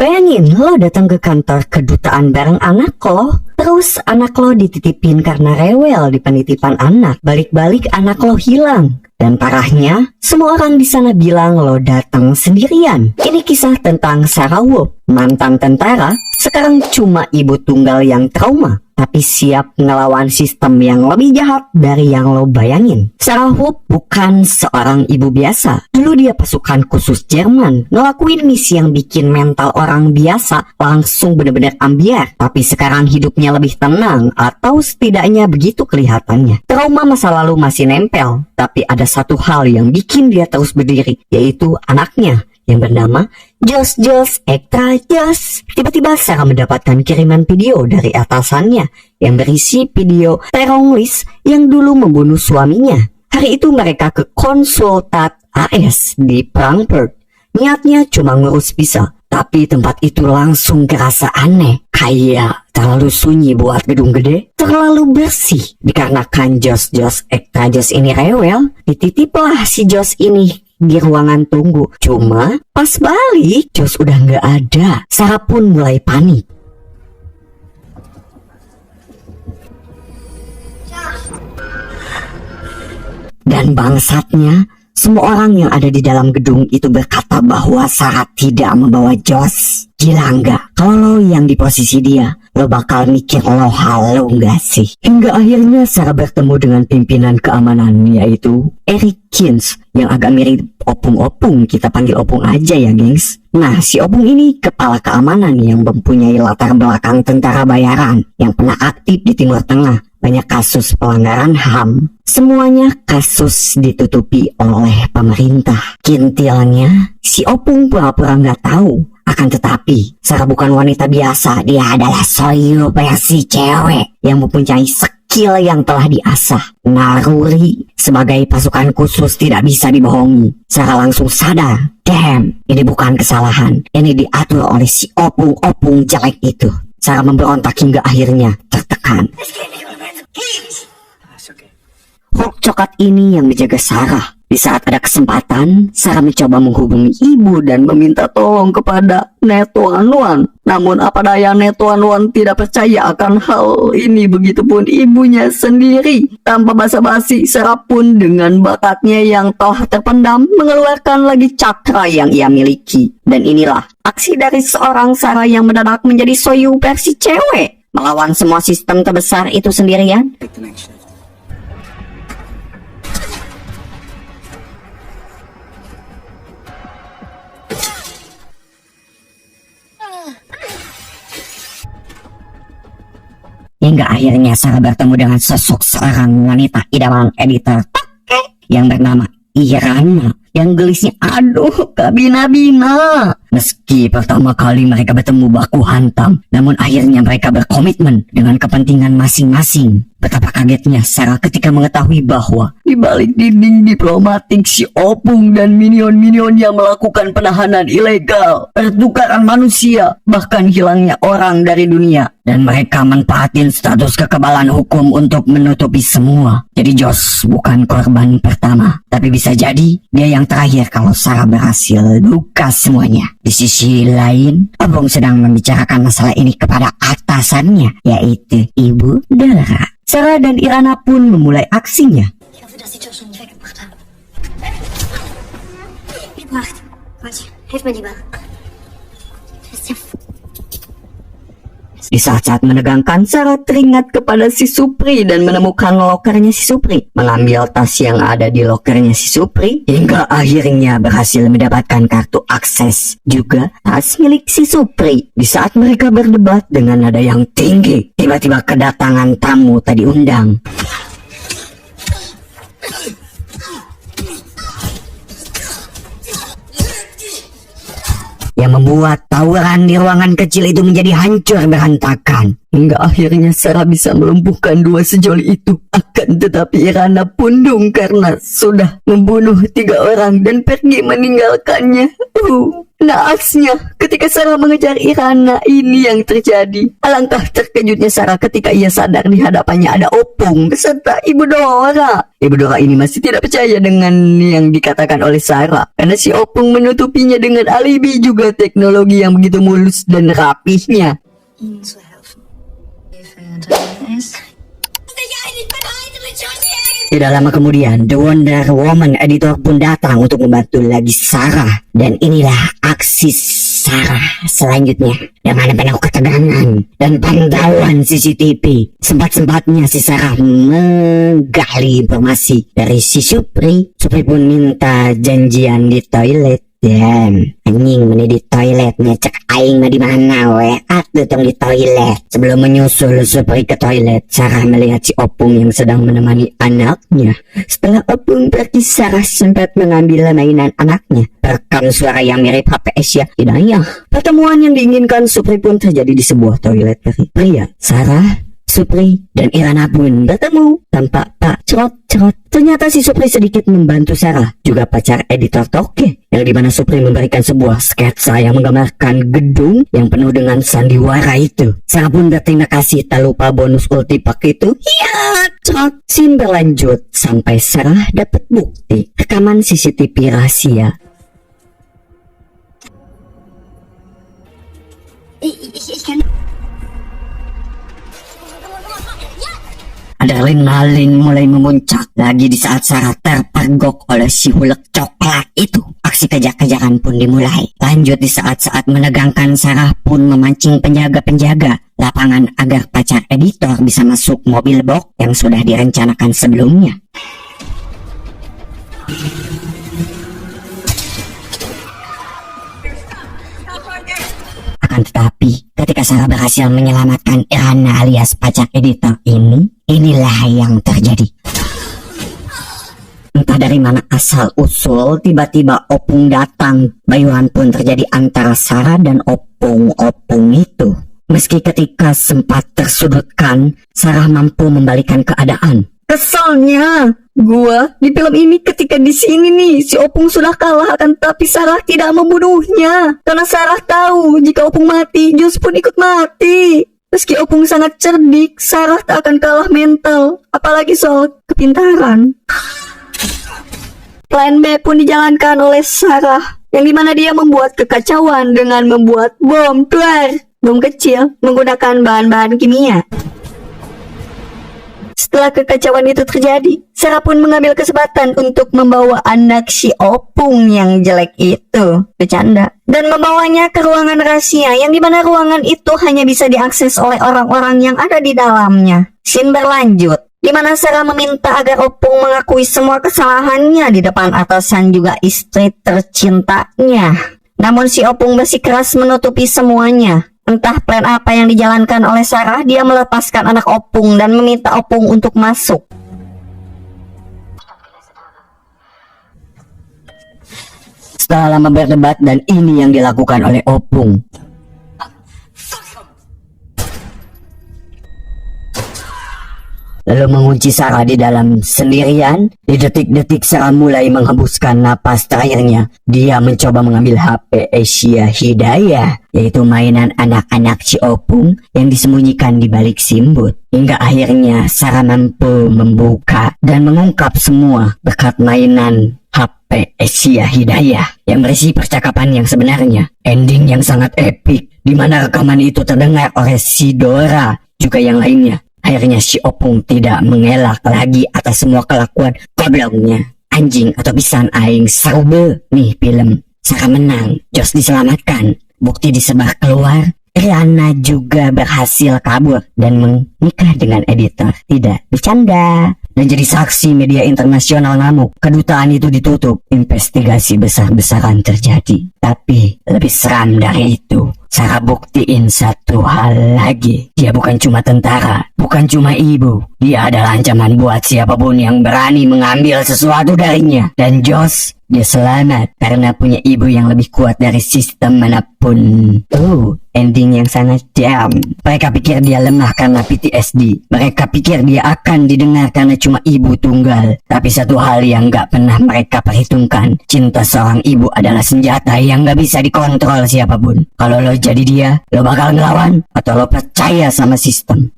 Bayangin lo datang ke kantor kedutaan bareng anak lo, terus anak lo dititipin karena rewel di penitipan anak. Balik-balik anak lo hilang. Dan parahnya, semua orang di sana bilang lo datang sendirian. Ini kisah tentang Sarah Whoop, mantan tentara, sekarang cuma ibu tunggal yang trauma, tapi siap ngelawan sistem yang lebih jahat dari yang lo bayangin. Sarah Whoop bukan seorang ibu biasa. Dulu dia pasukan khusus Jerman, ngelakuin misi yang bikin mental orang biasa langsung bener-bener ambiar. Tapi sekarang hidupnya lebih tenang, atau setidaknya begitu kelihatannya. Trauma masa lalu masih nempel, tapi ada satu hal yang bikin dia terus berdiri, yaitu anaknya yang bernama Joss Extra Joss. Tiba-tiba Sarah mendapatkan kiriman video dari atasannya yang berisi video terong list yang dulu membunuh suaminya. Hari itu mereka ke konsultat AS di Frankfurt. Niatnya cuma ngurus visa, tapi tempat itu langsung kerasa aneh. Kayak terlalu sunyi buat gedung gede, terlalu bersih. Dikarenakan Joss Extra Joss ini rewel, dititiplah si Joss ini di ruangan tunggu. Cuma pas balik, Joss udah nggak ada. Sarah pun mulai panik. Dan bangsatnya, semua orang yang ada di dalam gedung itu berkata bahwa Sarah tidak membawa Joss. Gila nggak? Kalau lo yang di posisi dia, lo bakal mikir lo halu nggak sih? Hingga akhirnya Sarah bertemu dengan pimpinan keamanan, yaitu Eric Kins, yang agak mirip opung-opung. Kita panggil opung aja ya gengs. Nah, si opung ini kepala keamanan yang mempunyai latar belakang tentara bayaran yang pernah aktif di Timur Tengah. Banyak kasus pelanggaran HAM. Semuanya kasus ditutupi oleh pemerintah. Kintilnya, si opung pura-pura nggak tahu. Akan tetapi, Sarah bukan wanita biasa. Dia adalah soyu versi cewek yang mempunyai skill yang telah diasah. Naluri sebagai pasukan khusus tidak bisa dibohongi. Sarah langsung sadar, damn, ini bukan kesalahan. Ini diatur oleh si opung-opung jelek itu. Sarah memberontak hingga akhirnya tertekan. Hulk coklat ini yang menjaga Sarah. Di saat ada kesempatan, Sarah mencoba menghubungi ibu dan meminta tolong kepada Netuanuan. Namun apa daya Netuanuan tidak percaya akan hal ini, begitupun ibunya sendiri. Tanpa basa-basi, Sarah pun dengan bakatnya yang telah terpendam mengeluarkan lagi cakra yang ia miliki. Dan inilah aksi dari seorang Sarah yang mendadak menjadi soyu versi cewek, melawan semua sistem terbesar itu sendirian. Hingga akhirnya Sarah bertemu dengan sosok seorang wanita idaman editor yang bernama Irana, yang gelisnya aduh kabina-bina. Meski pertama kali mereka bertemu baku hantam, namun akhirnya mereka berkomitmen dengan kepentingan masing-masing. Betapa kagetnya Sarah ketika mengetahui bahwa di balik dinding diplomatik si opung dan minion-minion yang melakukan penahanan ilegal, pertukaran manusia, bahkan hilangnya orang dari dunia. Dan mereka manfaatin status kekebalan hukum untuk menutupi semua. Jadi Joss bukan korban pertama, tapi bisa jadi dia yang terakhir kalau Sarah berhasil buka semuanya. Di sisi lain, Opung sedang membicarakan masalah ini kepada atasannya, yaitu Ibu Dora. Sarah dan Irana pun memulai aksinya. Di saat-saat menegangkan, Sarah teringat kepada si Supri dan menemukan lokernya si Supri. Mengambil tas yang ada di lokernya si Supri, hingga akhirnya berhasil mendapatkan kartu akses. Juga tas milik si Supri. Di saat mereka berdebat dengan nada yang tinggi, tiba-tiba kedatangan tamu tadi undang. Yang membuat tawuran di ruangan kecil itu menjadi hancur berantakan. hingga akhirnya Sarah bisa melumpuhkan dua sejoli itu. Akan tetapi Irana pundung karena sudah membunuh 3 orang dan pergi meninggalkannya. Naasnya, ketika Sarah mengejar Irana, ini yang terjadi. Alangkah terkejutnya Sarah ketika ia sadar di hadapannya ada Opung beserta Ibu Dora. Ibu Dora ini masih tidak percaya dengan yang dikatakan oleh Sarah, karena si Opung menutupinya dengan alibi juga teknologi yang begitu mulus dan rapihnya. Tidak lama kemudian, The Wonder Woman editor pun datang untuk membantu lagi Sarah. Dan inilah aksi Sarah selanjutnya dengan penuh ketegangan dan pantauan CCTV. Sempat-sempatnya si Sarah menggali informasi dari si Supri. Supri pun minta janjian di toilet. Dan anjing mana di toilet ngecek aing mah di mana atuh tong di toilet. Sebelum menyusul Supri ke toilet, Sarah melihat si Opung yang sedang menemani anaknya. Setelah Opung pergi, Sarah sempat mengambil mainan anaknya. Rekam suara yang mirip HPS ya. Hidayah. Pertemuan yang diinginkan Supri pun terjadi di sebuah toilet pria. Sarah, Supri, dan Irana pun bertemu tanpa pak cerot-cerot. Ternyata si Supri sedikit membantu Sarah, juga pacar editor Toke, yang dimana Supri memberikan sebuah sketsa yang menggambarkan gedung yang penuh dengan sandiwara itu. Sarah pun berterima kasih, tak lupa bonus ulti pak itu. Ya, cerot. Scene berlanjut sampai Sarah dapat bukti rekaman CCTV rahasia. Adrenalin mulai memuncak lagi di saat Sarah terpergok oleh si hulek coklat itu. Aksi kejar-kejaran pun dimulai. Lanjut di saat-saat menegangkan, Sarah pun memancing penjaga-penjaga lapangan agar pacar editor bisa masuk mobil box yang sudah direncanakan sebelumnya. Akan tetapi, ketika Sarah berhasil menyelamatkan Irana alias pacar editor ini, inilah yang terjadi. Entah dari mana asal-usul, tiba-tiba Opung datang. Bayuan pun terjadi antara Sarah dan Opung itu. Meski ketika sempat tersudutkan, Sarah mampu membalikan keadaan. Keselnya, gua di film ini ketika di sini nih si Opung sudah kalah, akan tapi Sarah tidak membunuhnya karena Sarah tahu jika Opung mati, Jos pun ikut mati. Meski Opung sangat cerdik, Sarah tak akan kalah mental, apalagi soal kepintaran. Plan B pun dijalankan oleh Sarah, yang dimana dia membuat kekacauan dengan membuat bom kecil menggunakan bahan-bahan kimia. Setelah kekacauan itu terjadi, Sarah pun mengambil kesempatan untuk membawa anak si Opung yang jelek itu, bercanda, dan membawanya ke ruangan rahasia, yang dimana ruangan itu hanya bisa diakses oleh orang-orang yang ada di dalamnya. Scene berlanjut, dimana Sarah meminta agar Opung mengakui semua kesalahannya di depan atasan juga istri tercintanya. Namun si Opung bersikeras menutupi semuanya. Entah plan apa yang dijalankan oleh Sarah, dia melepaskan anak Opung dan meminta Opung untuk masuk. Setelah lama berdebat, dan ini yang dilakukan oleh Opung. Lalu mengunci Sarah di dalam sendirian. Di detik-detik Sarah mulai menghembuskan napas terakhirnya, dia mencoba mengambil HP Asia Hidayah, yaitu mainan anak-anak si Opung yang disembunyikan di balik simbut. Hingga akhirnya Sarah mampu membuka dan mengungkap semua berkat mainan HP Asia Hidayah yang berisi percakapan yang sebenarnya. Ending yang sangat epik, di mana rekaman itu terdengar oleh si Dora juga yang lainnya. Akhirnya si Opung tidak mengelak lagi atas semua kelakuan gobloknya. Anjing atau pisan aing saube. Nih film, Sarah menang, Jos diselamatkan, bukti disebar keluar. Riana juga berhasil kabur dan menikah dengan editor. Tidak bercanda. Dan jadi saksi media internasional ngamuk. Kedutaan itu ditutup. Investigasi besar-besaran terjadi. Tapi lebih seram dari itu, Sarah buktiin satu hal lagi. Dia bukan cuma tentara, bukan cuma ibu. Dia adalah ancaman buat siapapun yang berani mengambil sesuatu darinya. Dan Jos Dia selamat karena punya ibu yang lebih kuat dari sistem manapun. Ending yang sangat jam. Mereka pikir dia lemah karena PTSD. Mereka pikir dia akan didengar karena cuma ibu tunggal. Tapi satu hal yang gak pernah mereka perhitungkan, cinta seorang ibu adalah senjata yang gak bisa dikontrol siapapun. Kalau lo jadi dia, lo bakal ngelawan atau lo percaya sama sistem?